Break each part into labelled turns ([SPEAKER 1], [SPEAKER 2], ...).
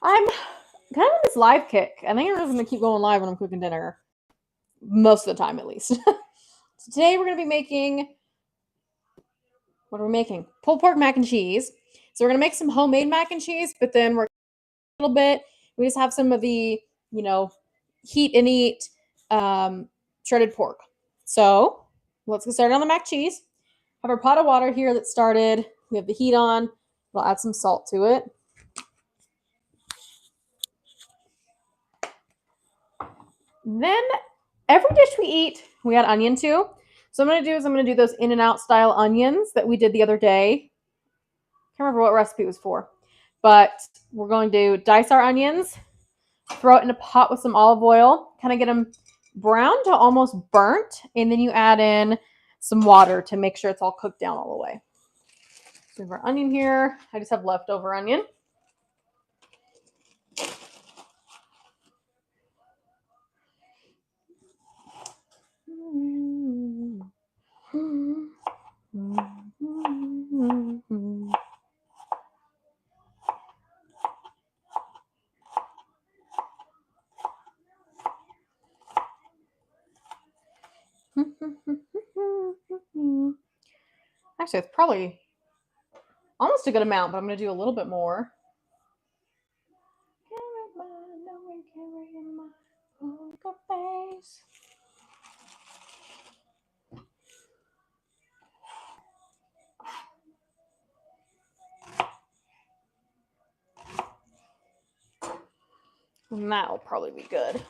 [SPEAKER 1] I'm kind of on this live kick. I think I'm just going to keep going live when I'm cooking dinner, most of the time at least. So today we're going to be making, what are we making? Pulled pork mac and cheese. So we're going to make some homemade mac and cheese, but then we're a little bit, we just have some of the, you know, heat and eat shredded pork. So let's get started on the mac and cheese. Have our pot of water here that started. We have the heat on. We'll add some salt to it. Then every dish we eat, we add onion to. So I'm gonna do those in and out style onions that we did the other day. Can't remember what recipe it was for, but we're going to dice our onions, throw it in a pot with some olive oil, kind of get them brown to almost burnt, and then you add in some water to make sure it's all cooked down all the way. So we have our onion here. I just have leftover onion. Actually, it's probably almost a good amount, but I'm going to do a little bit more. And that'll probably be good.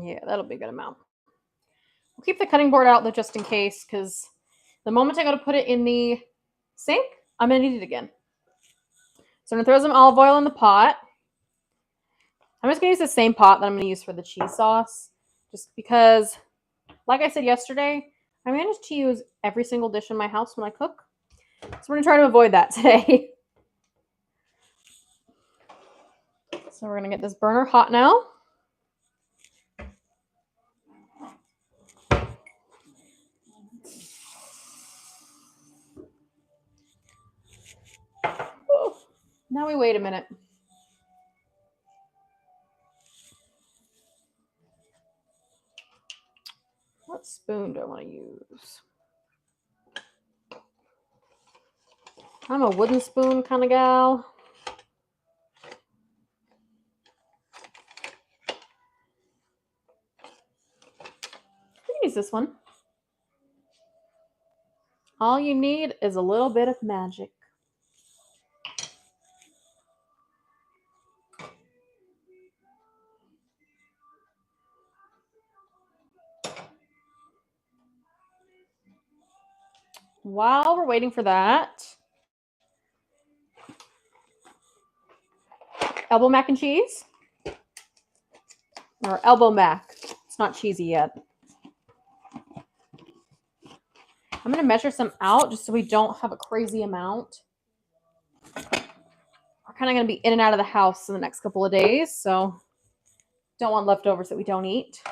[SPEAKER 1] Yeah, that'll be a good amount. We'll keep the cutting board out though, just in case, because the moment I go to put it in the sink, I'm gonna need it again. So I'm gonna throw some olive oil in the pot. I'm just gonna use the same pot that I'm gonna use for the cheese sauce, just because, like I said yesterday, I manage to use every single dish in my house when I cook. So we're gonna try to avoid that today. So we're gonna get this burner hot now. Ooh. Now we wait a minute. What spoon do I want to use? I'm a wooden spoon kind of gal. We can use this one. All you need is a little bit of magic. While we're waiting for that, elbow mac and cheese, or elbow mac. It's not cheesy yet. I'm going to measure some out just so we don't have a crazy amount. We're kind of going to be in and out of the house in the next couple of days, so don't want leftovers that we don't eat.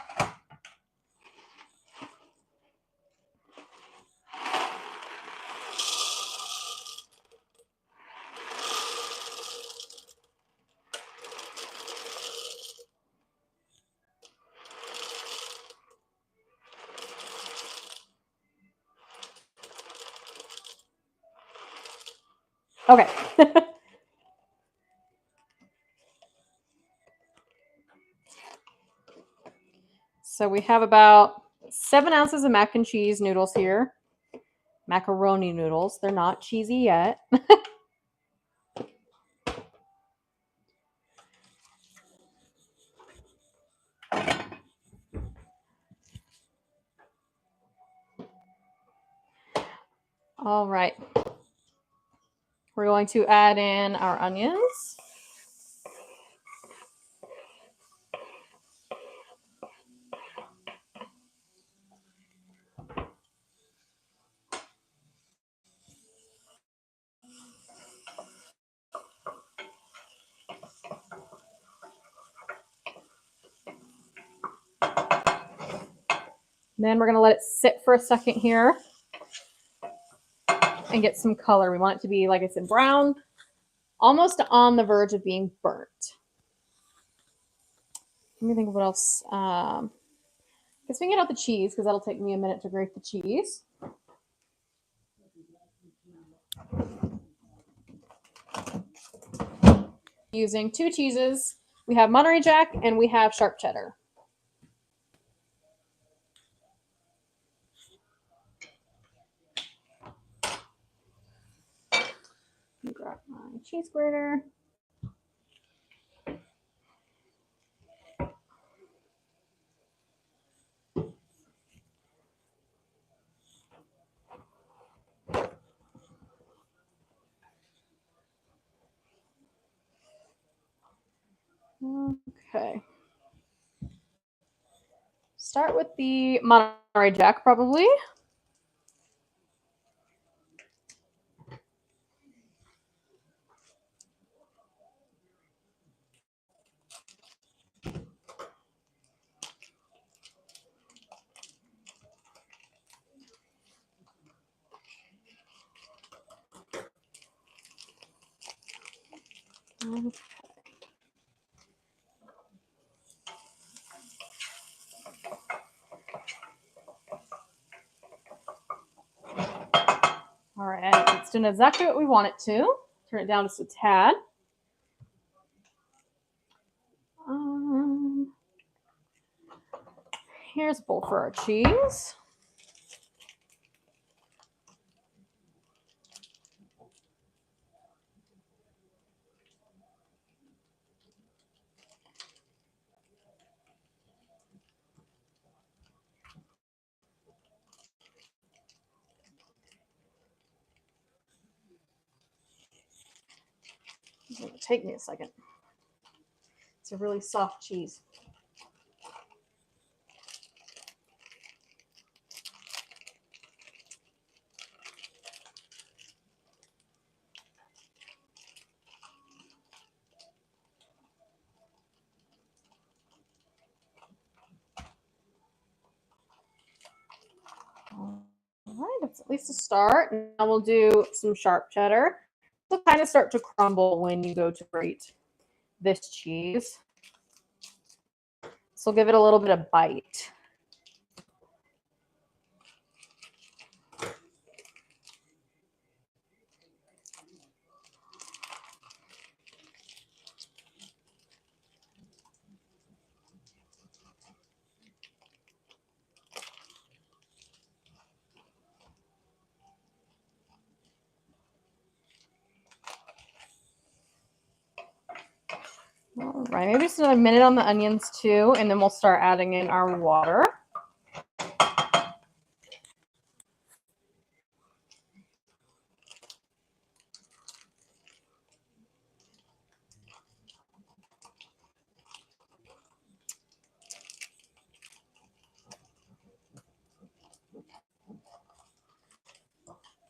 [SPEAKER 1] Okay. So we have about 7 ounces of mac and cheese noodles here. Macaroni noodles. They're not cheesy yet. All right. We're going to add in our onions. And then we're going to let it sit for a second here and get some color. We want it to be, like I said, brown, almost on the verge of being burnt. Let me think of what else. I guess we can get out the cheese because that'll take me a minute to grate the cheese. Using 2 cheeses. We have Monterey Jack and we have sharp cheddar. Grab my cheese grater. Okay. Start with the Monterey Jack, probably. All right, it's doing exactly what we want it to. Turn it down just a tad. Here's a bowl for our cheese. It's going to take me a second. It's a really soft cheese. All right, that's at least a start. Now we'll do some sharp cheddar. It'll kind of start to crumble when you go to grate this cheese. So give it a little bit of bite. All right, maybe just another minute on the onions too, and then we'll start adding in our water.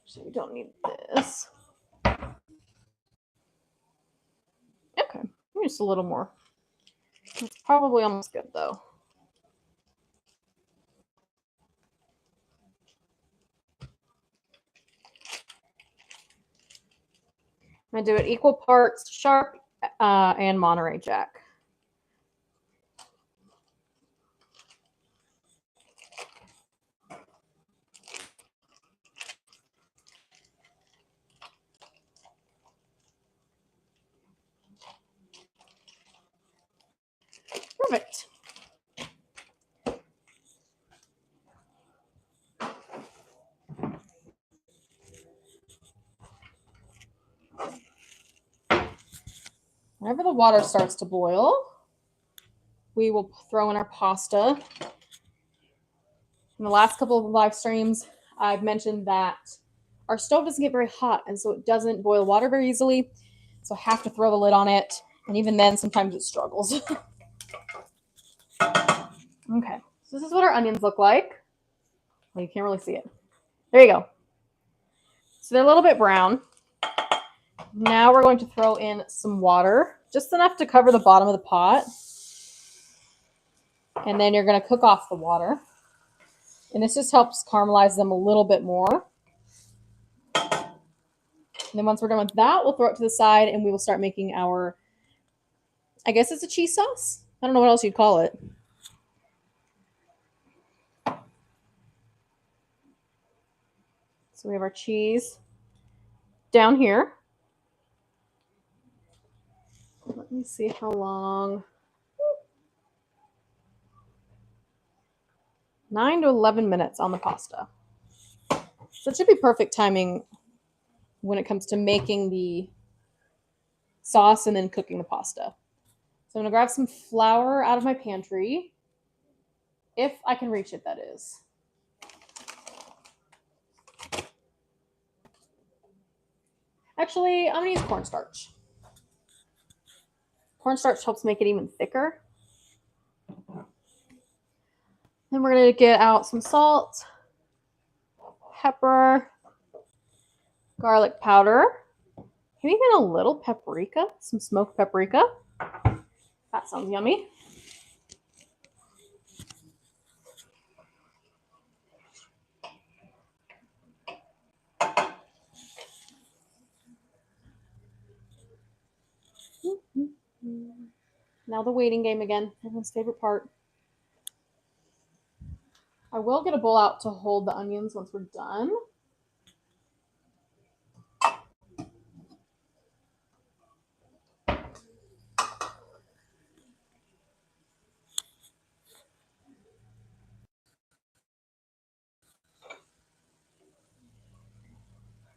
[SPEAKER 1] So we don't need this. Okay, just a little more. It's probably almost good though. I'm gonna do it equal parts sharp and Monterey Jack. Perfect. Whenever the water starts to boil, we will throw in our pasta. In the last couple of live streams, I've mentioned that our stove doesn't get very hot, and so it doesn't boil water very easily. So I have to throw the lid on it, and even then, sometimes it struggles. Okay, so this is what our onions look like. Well, you can't really see it. There you go. So they're a little bit brown. Now we're going to throw in some water, just enough to cover the bottom of the pot. And then you're going to cook off the water. And this just helps caramelize them a little bit more. And then once we're done with that, we'll throw it to the side and we will start making our, I guess it's a cheese sauce. I don't know what else you'd call it. So we have our cheese down here. Let me see how long. 9 to 11 minutes on the pasta. So it should be perfect timing when it comes to making the sauce and then cooking the pasta. So I'm going to grab some flour out of my pantry. If I can reach it, that is. Actually, I'm going to use cornstarch. Cornstarch helps make it even thicker. Then we're going to get out some salt, pepper, garlic powder, maybe even a little paprika, some smoked paprika. That sounds yummy. Now the waiting game again, everyone's favorite part. I will get a bowl out to hold the onions once we're done.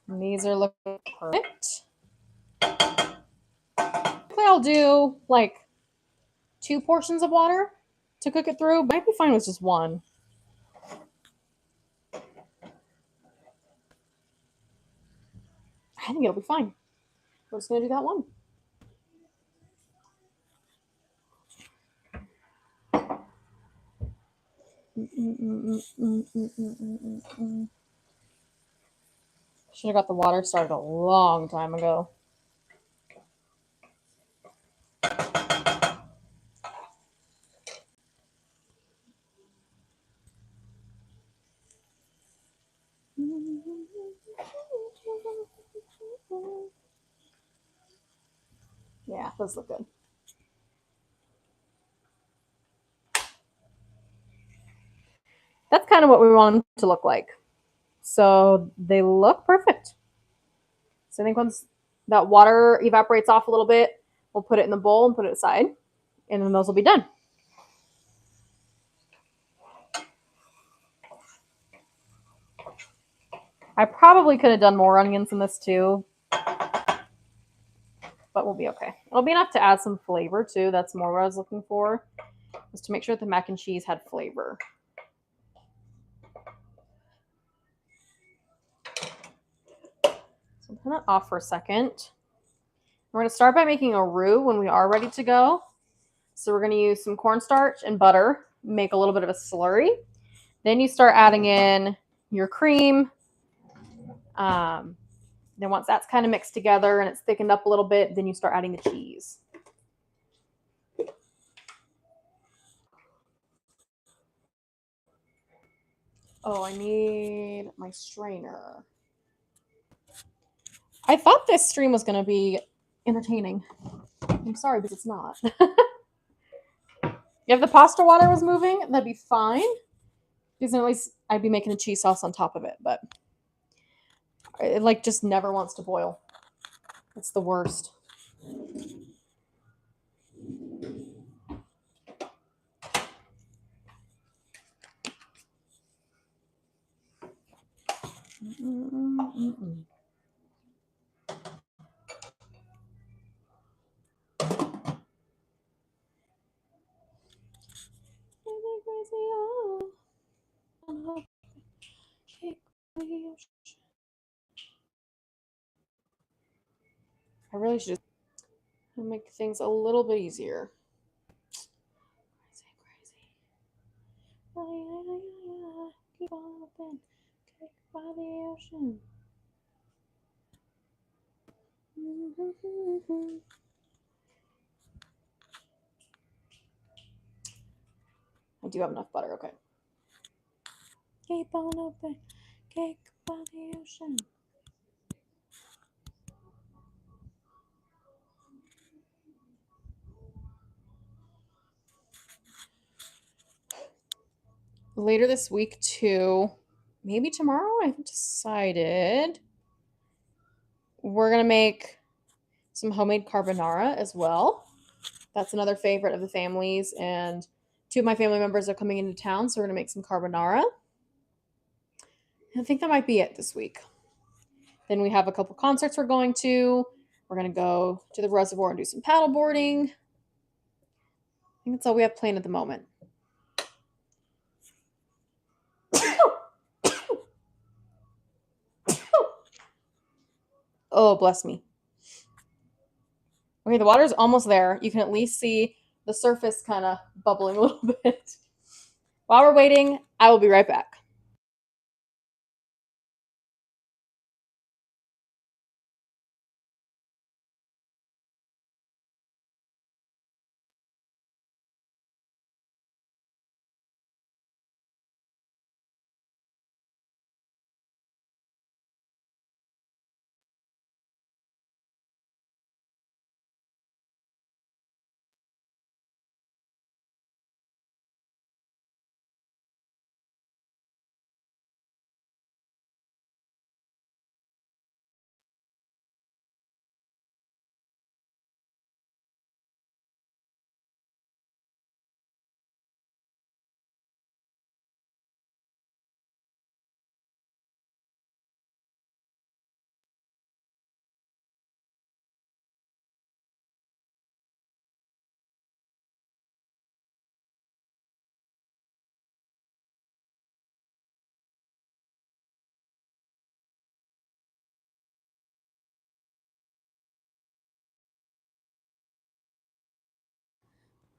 [SPEAKER 1] And these are looking perfect. I'll do like 2 portions of water to cook it through. Might be fine with just 1. I think it'll be fine. We're just going to do that 1. Should have got the water started a long time ago. Yeah, those look good. That's kind of what we want them to look like. So they look perfect. So I think once that water evaporates off a little bit, we'll put it in the bowl and put it aside. And then those will be done. I probably could have done more onions in this too, but we'll be okay. It'll be enough to add some flavor too. That's more what I was looking for, was to make sure that the mac and cheese had flavor. So turn that off for a second. We're going to start by making a roux when we are ready to go. So we're going to use some cornstarch and butter, make a little bit of a slurry. Then you start adding in your cream. Then once that's kind of mixed together and it's thickened up a little bit, then you start adding the cheese. Oh, I need my strainer. I thought this stream was going to be entertaining. I'm sorry, but it's not. If the pasta water was moving, that'd be fine. Because at least I'd be making the cheese sauce on top of it, but it like just never wants to boil. It's the worst. I really should just make things a little bit easier. Keep on cake by the ocean. I do have enough butter, okay. Keep on open. Cake by the ocean. Later this week, too, maybe tomorrow, I've decided we're going to make some homemade carbonara as well. That's another favorite of the families, and two of my family members are coming into town, so we're going to make some carbonara. I think that might be it this week. Then we have a couple concerts we're going to. We're going to go to the reservoir and do some paddle boarding. I think that's all we have planned at the moment. Oh, bless me. Okay, the water's almost there. You can at least see the surface kind of bubbling a little bit. While we're waiting, I will be right back.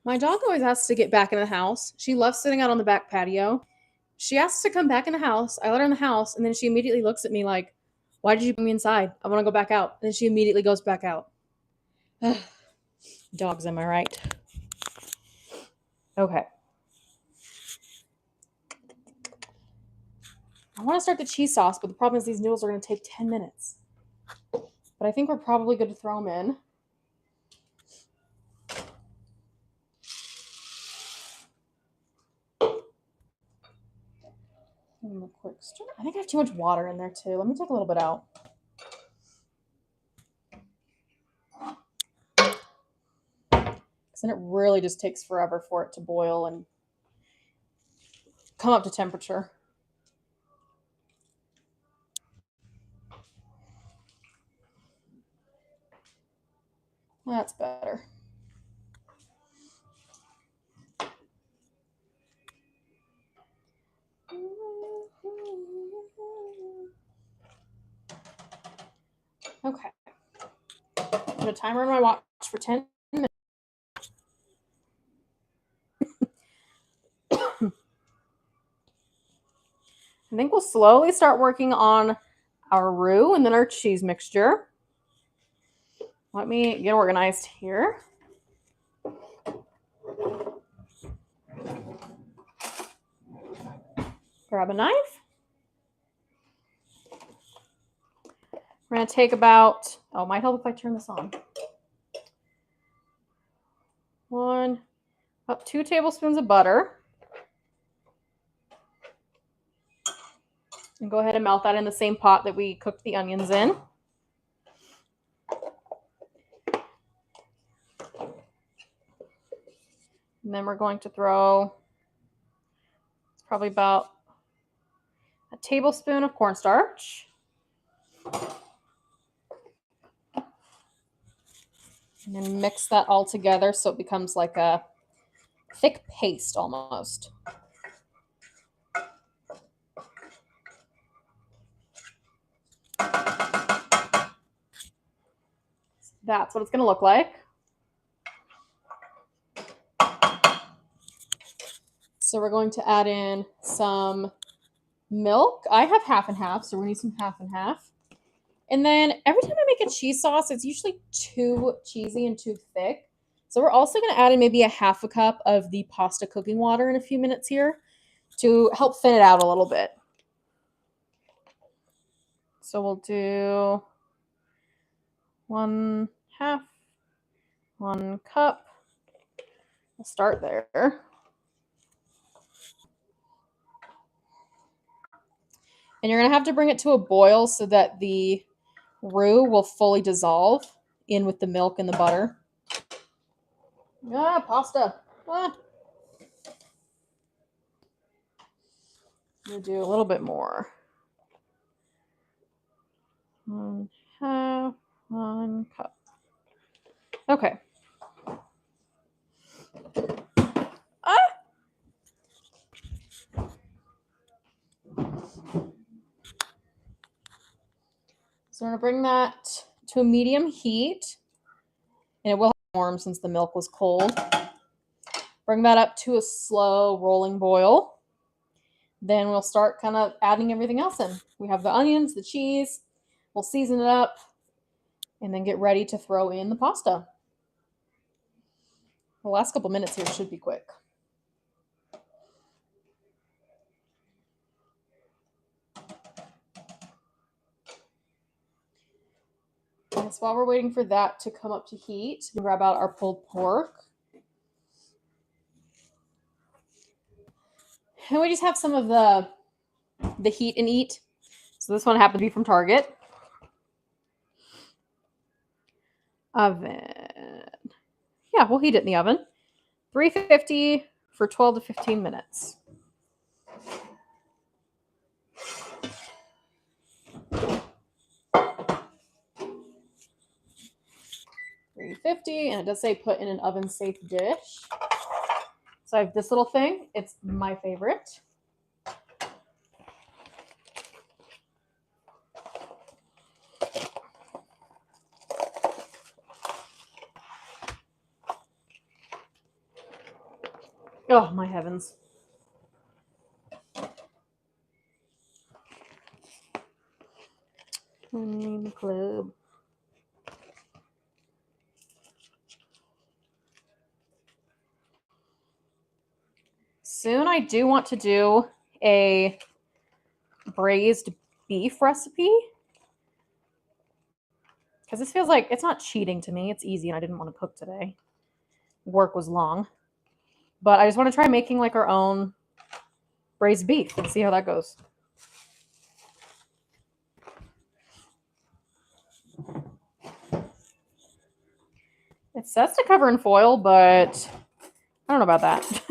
[SPEAKER 1] My dog always asks to get back in the house. She loves sitting out on the back patio. She asks to come back in the house. I let her in the house, and then she immediately looks at me like, "Why did you bring me inside? I want to go back out." And then she immediately goes back out. Dogs, am I right? Okay. I want to start the cheese sauce, but the problem is these noodles are going to take 10 minutes. But I think we're probably good to throw them in. Give them a quick stir. I think I have too much water in there too. Let me take a little bit out. Because then it really just takes forever for it to boil and come up to temperature. That's better. Okay. Put a timer on my watch for 10 minutes. I think we'll slowly start working on our roux and then our cheese mixture. Let me get organized here. Grab a knife. We're going to take about, oh, it might help if I turn this on. About 2 tablespoons of butter. And go ahead and melt that in the same pot that we cooked the onions in. And then we're going to throw probably about a tablespoon of cornstarch. And then mix that all together so it becomes like a thick paste almost. That's what it's going to look like. So we're going to add in some milk. I have half and half, so we need some half and half. And then every time I make a cheese sauce, it's usually too cheesy and too thick. So we're also going to add in maybe a half a cup of the pasta cooking water in a few minutes here. to help thin it out a little bit. So we'll do 1/2, 1 cup. We'll start there. And you're going to have to bring it to a boil so that the roux will fully dissolve in with the milk and the butter. Ah, pasta. Ah. We'll do a little bit more. 1/2, 1 cup. Okay. Ah! So I'm going to bring that to a medium heat. And it will have warm since the milk was cold. Bring that up to a slow rolling boil. Then we'll start kind of adding everything else in. We have the onions, the cheese. We'll season it up and then get ready to throw in the pasta. The last couple minutes here should be quick. And so while we're waiting for that to come up to heat, we grab out our pulled pork. And we just have some of the heat and eat. So this one happened to be from Target. Oven. Yeah, we'll heat it in the oven. 350 for 12 to 15 minutes. $350, and it does say put in an oven safe dish. So I have this little thing. It's my favorite. Oh, my heavens. Name club. Soon I do want to do a braised beef recipe. Because this feels like it's not cheating to me. It's easy and I didn't want to cook today. Work was long. But I just want to try making like our own braised beef and see how that goes. It says to cover in foil, but I don't know about that.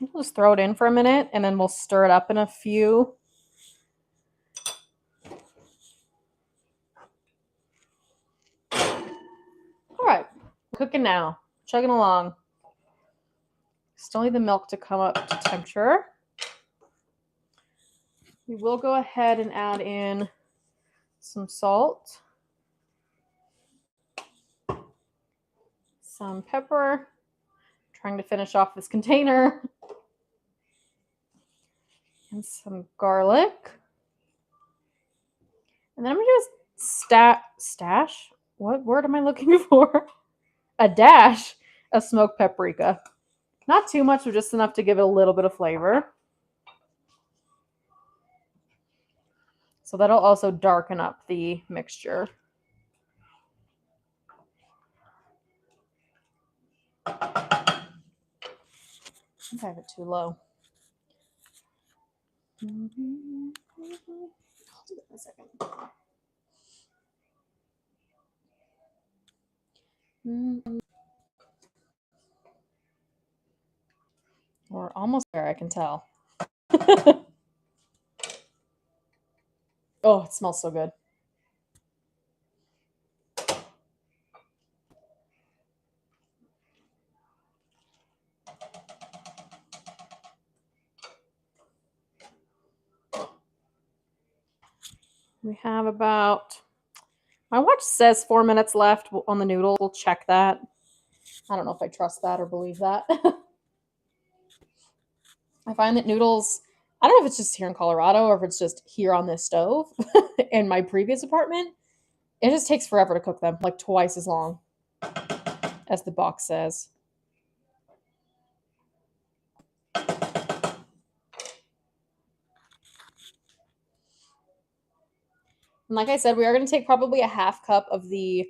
[SPEAKER 1] We'll just throw it in for a minute and then we'll stir it up in a few. All right, cooking now, chugging along. Still need the milk to come up to temperature. We will go ahead and add in some salt, some pepper, trying to finish off this container, and some garlic. And then I'm going to just stash? What word am I looking for? A dash of smoked paprika. Not too much, but just enough to give it a little bit of flavor. So that'll also darken up the mixture. I think I have it too low. I'll do it in a second. We're almost there, I can tell. Oh, it smells so good. We have about, my watch says 4 minutes left on the noodle. We'll check that. I don't know if I trust that or believe that. I find that noodles, I don't know if it's just here in Colorado or if it's just here on this stove in my previous apartment. It just takes forever to cook them, like twice as long as the box says. And like I said, we are going to take probably a half cup of the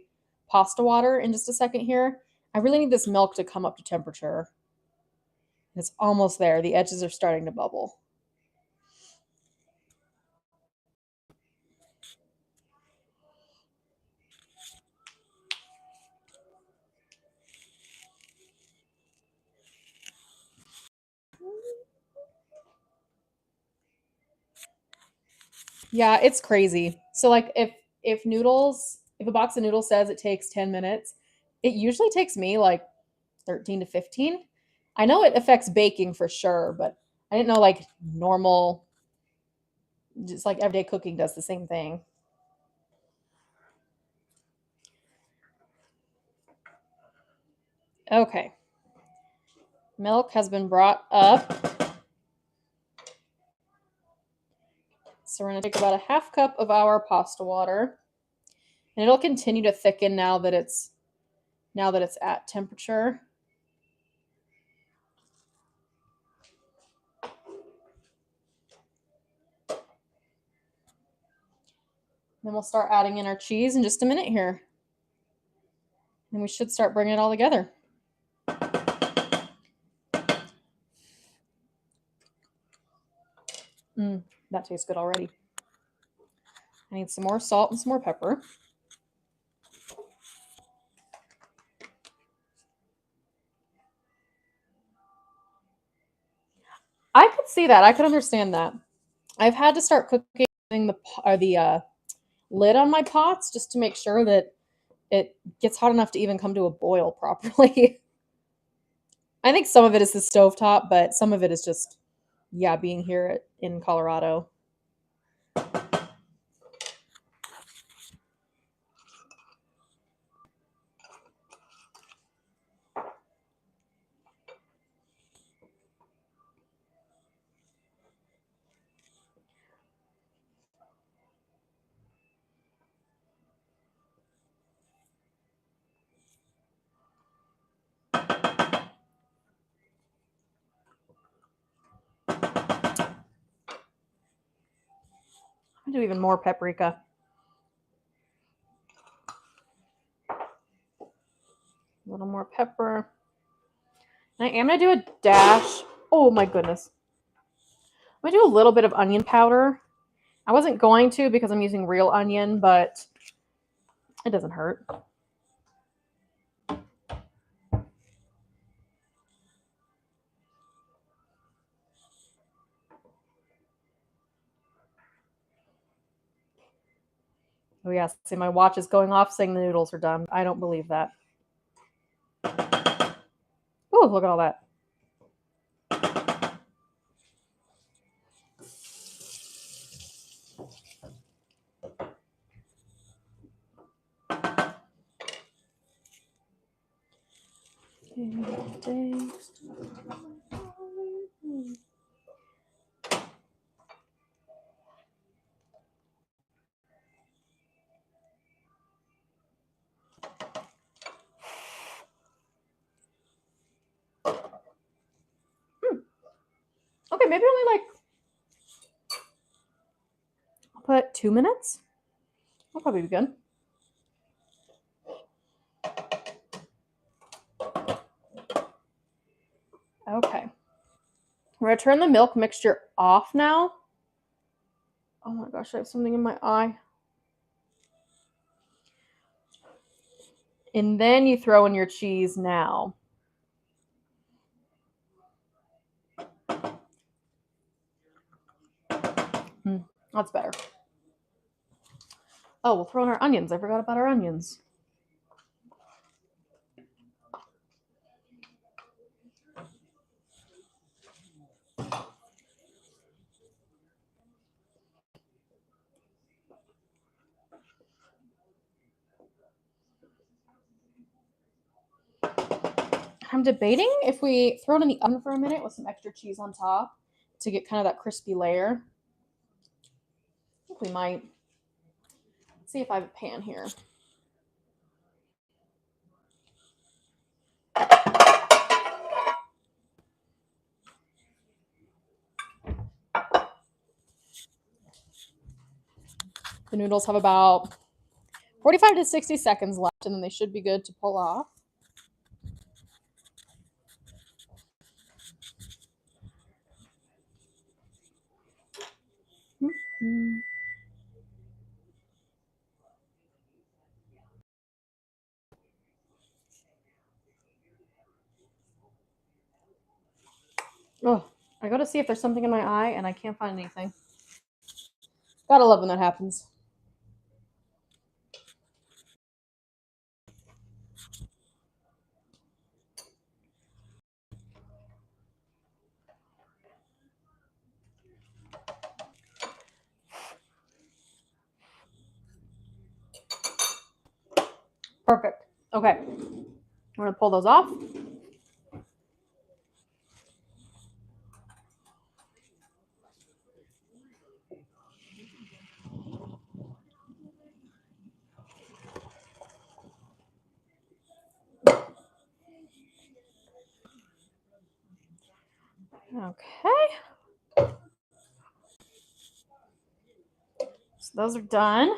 [SPEAKER 1] pasta water in just a second here. I really need this milk to come up to temperature. It's almost there. The edges are starting to bubble. Yeah, it's crazy. So like if a box of noodles says it takes 10 minutes, it usually takes me like 13 to 15. I know it affects baking for sure, but I didn't know like normal just like everyday cooking does the same thing. Okay. Milk has been brought up. So we're going to take about a half cup of our pasta water. And it'll continue to thicken now that it's at temperature. Then we'll start adding in our cheese in just a minute here. And we should start bringing it all together. That tastes good already. I need some more salt and some more pepper. I could see that. I could understand that. I've had to start cooking the lid on my pots just to make sure that it gets hot enough to even come to a boil properly. I think some of it is the stovetop, but some of it is just, yeah, being here in Colorado. I'll do even more paprika. A little more pepper. I am going to do a dash. Oh my goodness. I'm going to do a little bit of onion powder. I wasn't going to because I'm using real onion, but it doesn't hurt. Oh yeah, see my watch is going off saying the noodles are done. I don't believe that. Oh, look at all that. Okay, maybe only like, I'll put 2 minutes. That'll probably be good. Okay. We're going to turn the milk mixture off now. Oh my gosh, I have something in my eye. And then you throw in your cheese now. That's better. Oh, we'll throw in our onions. I forgot about our onions. I'm debating if we throw it in the oven for a minute with some extra cheese on top to get kind of that crispy layer. I think we might. Let's see if I have a pan here. The noodles have about 45 to 60 seconds left, and then they should be good to pull off. Oh, I gotta see if there's something in my eye, and I can't find anything. Gotta love when that happens. Perfect. Okay. We're gonna pull those off. Okay. So those are done.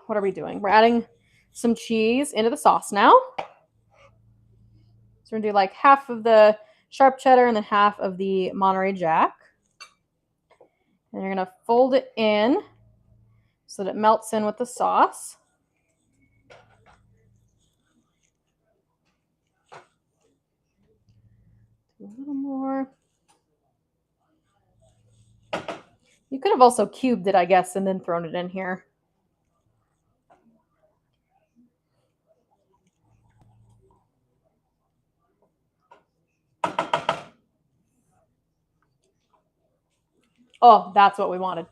[SPEAKER 1] What are we doing? We're adding some cheese into the sauce now. So we're gonna do like half of the sharp cheddar and then half of the Monterey Jack. And you're gonna fold it in so that it melts in with the sauce. Do a little more. You could have also cubed it, I guess, and then thrown it in here. Oh, that's what we wanted.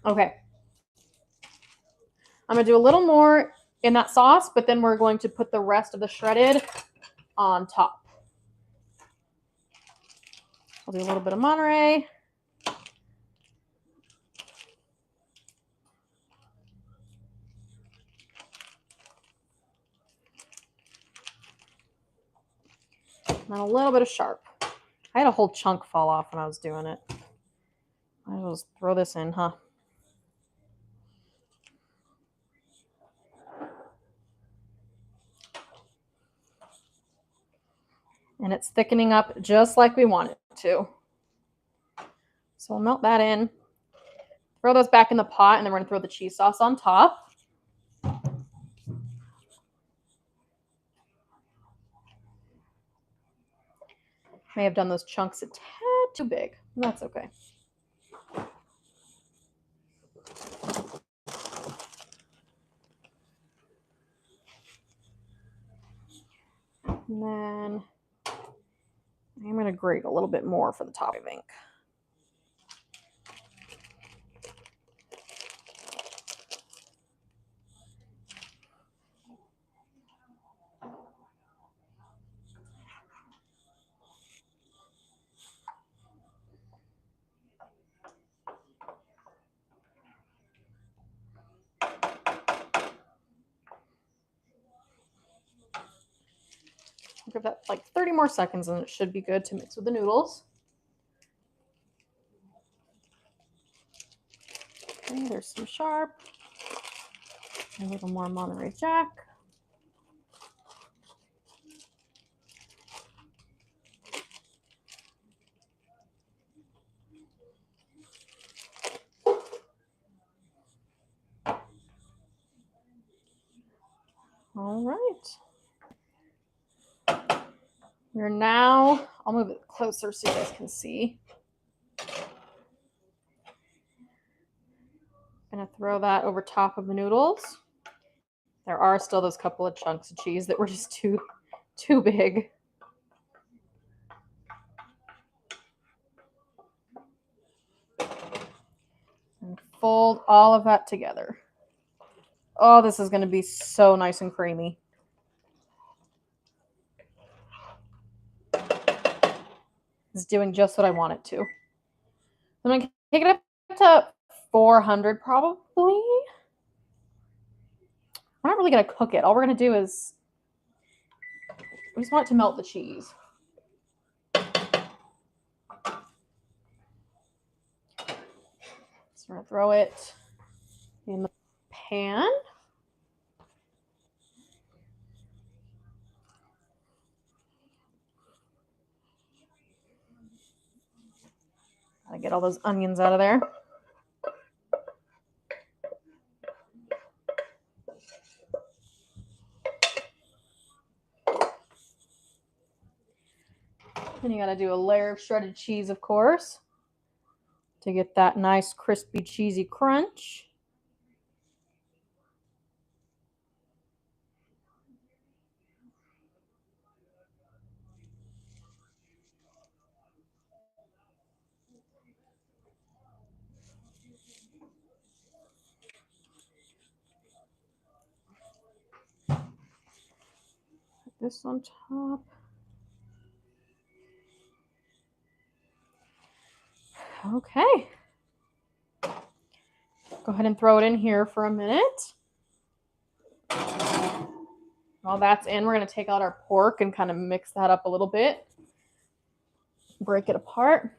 [SPEAKER 1] Okay. I'm going to do a little more in that sauce, but then we're going to put the rest of the shredded on top. I'll do a little bit of Monterey. And a little bit of sharp. I had a whole chunk fall off when I was doing it. I'll just throw this in, huh? And it's thickening up just like we want it to. So we'll melt that in. Throw those back in the pot, and then we're going to throw the cheese sauce on top. May have done those chunks a tad too big. That's okay. And then I'm going to grate a little bit more for the top, I think. Give that like 30 more seconds and it should be good to mix with the noodles. Okay, there's some sharp. A little more Monterey Jack. All right. We're now, I'll move it closer so you guys can see. Gonna throw that over top of the noodles. There are still those couple of chunks of cheese that were just too big. And fold all of that together. Oh, this is gonna be so nice and creamy. It's doing just what I want it to. I'm gonna take it up to 400 probably. We're not really going to cook it. All we're going to do is we just want it to melt the cheese. So we're going to throw it in the pan. Gotta get all those onions out of there. And you gotta do a layer of shredded cheese, of course, to get that nice, crispy, cheesy crunch. Put this on top. Okay. Go ahead and throw it in here for a minute. While that's in, we're going to take out our pork and kind of mix that up a little bit. Break it apart.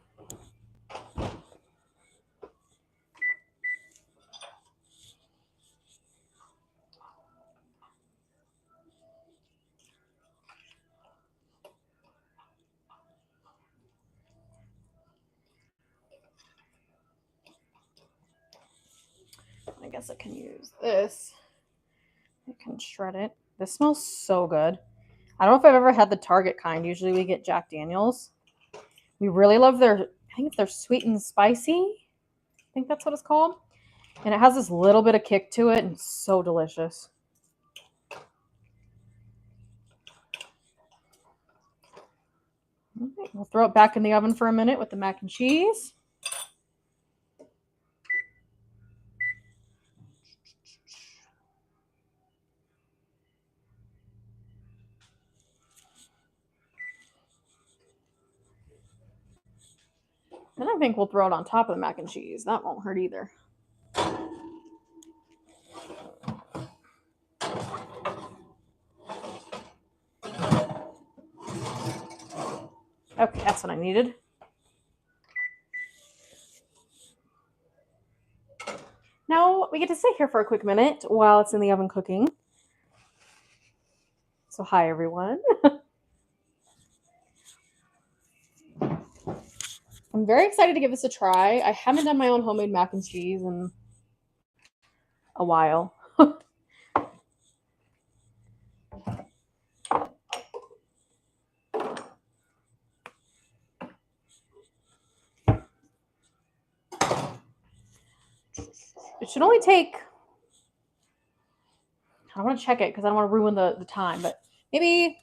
[SPEAKER 1] I guess I can use this. I can shred it. This smells so good. I don't know if I've ever had the Target kind. Usually we get Jack Daniels. We really love their, I think they're sweet and spicy. I think that's what it's called. And it has this little bit of kick to it and it's so delicious. All right, we'll throw it back in the oven for a minute with the mac and cheese. And I think we'll throw it on top of the mac and cheese. That won't hurt either. Okay, that's what I needed. Now we get to sit here for a quick minute while it's in the oven cooking. So hi, everyone. I'm very excited to give this a try. I haven't done my own homemade mac and cheese in a while. It should only take, I don't want to check it because I don't want to ruin the time, but maybe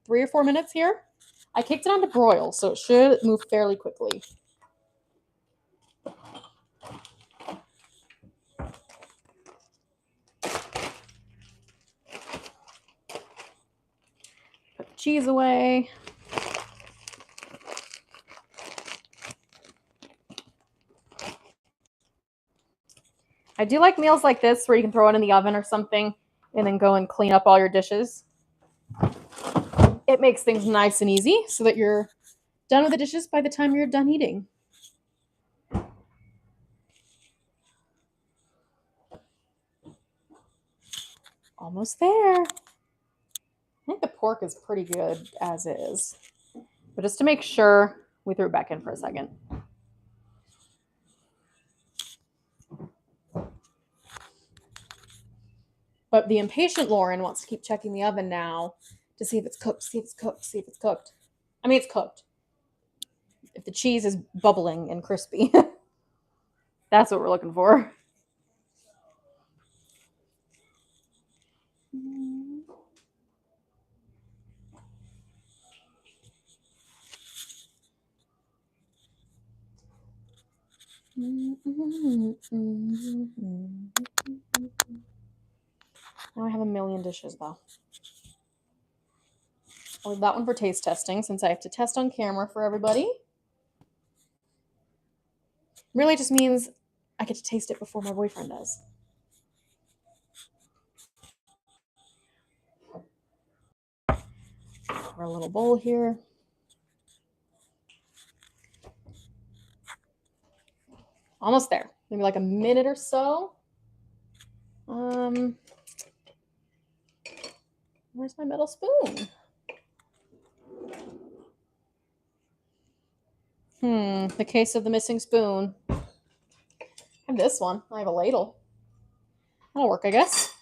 [SPEAKER 1] 3 or 4 minutes here. I kicked it on to broil, so it should move fairly quickly. Put the cheese away. I do like meals like this where you can throw it in the oven or something and then go and clean up all your dishes. It makes things nice and easy so that you're done with the dishes by the time you're done eating. Almost there. I think the pork is pretty good as is. But just to make sure, we threw it back in for a second. But the impatient Lauren wants to keep checking the oven now to see if it's cooked, see if it's cooked, see if it's cooked. I mean, it's cooked. If the cheese is bubbling and crispy. That's what we're looking for. Now I have a million dishes, though. I'll leave that one for taste testing since I have to test on camera for everybody. Really just means I get to taste it before my boyfriend does. Pour a little bowl here. Almost there. Maybe like a minute or so. Where's my metal spoon? The case of the missing spoon. I have this one. I have a ladle. That'll work, I guess.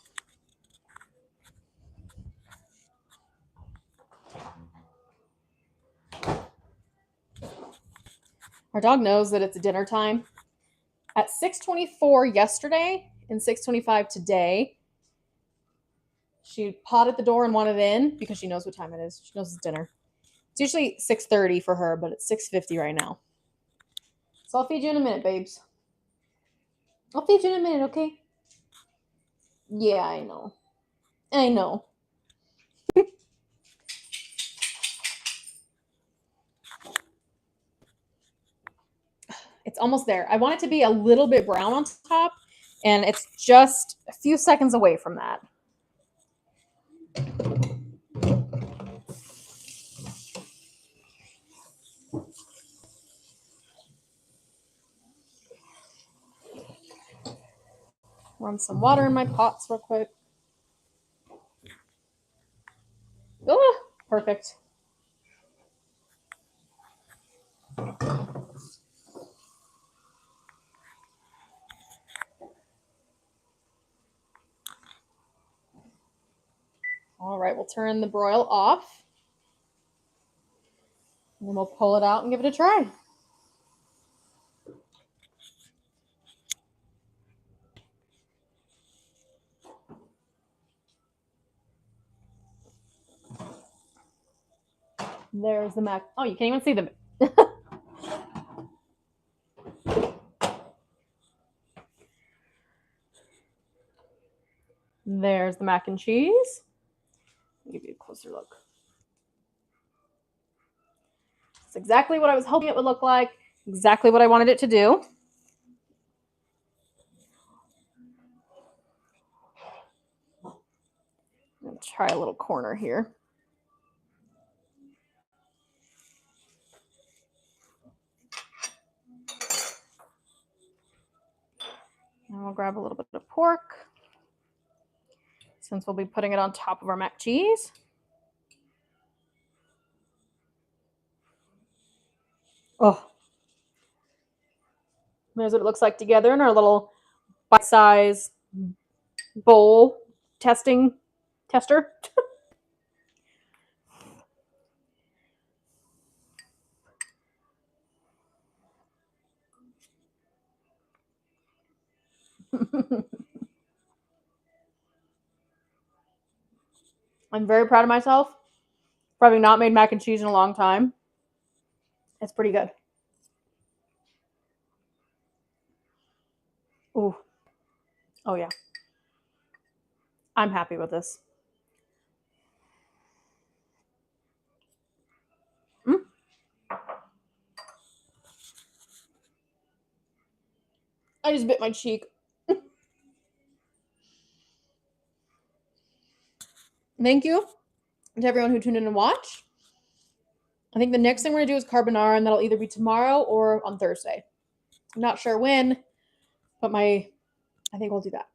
[SPEAKER 1] Our dog knows that it's dinner time. At 6:24 yesterday and 6:25 today, she pawed at the door and wanted in because she knows what time it is. She knows it's dinner. It's usually 6:30 for her, but it's 6:50 right now. So I'll feed you in a minute, babes. I'll feed you in a minute, okay? Yeah, I know. I know. It's almost there. I want it to be a little bit brown on top, and it's just a few seconds away from that. Run some water in my pots real quick. Oh, perfect. All right, we'll turn the broil off. And then we'll pull it out and give it a try. There's the mac. Oh, you can't even see them. There's the mac and cheese. I'll give you a closer look. It's exactly what I was hoping it would look like. Exactly what I wanted it to do. I'm going to try a little corner here. And we'll grab a little bit of pork, since we'll be putting it on top of our mac and cheese. Oh, there's what it looks like together in our little bite-size bowl tester. I'm very proud of myself for having not made mac and cheese in a long time. It's pretty good. Ooh. Oh, yeah. I'm happy with this. I just bit my cheek. Thank you to everyone who tuned in to watch. I think the next thing we're going to do is carbonara, and that'll either be tomorrow or on Thursday. I'm not sure when, but I think we'll do that.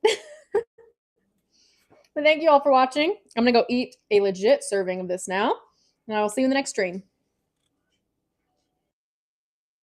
[SPEAKER 1] But thank you all for watching. I'm going to go eat a legit serving of this now, and I will see you in the next stream.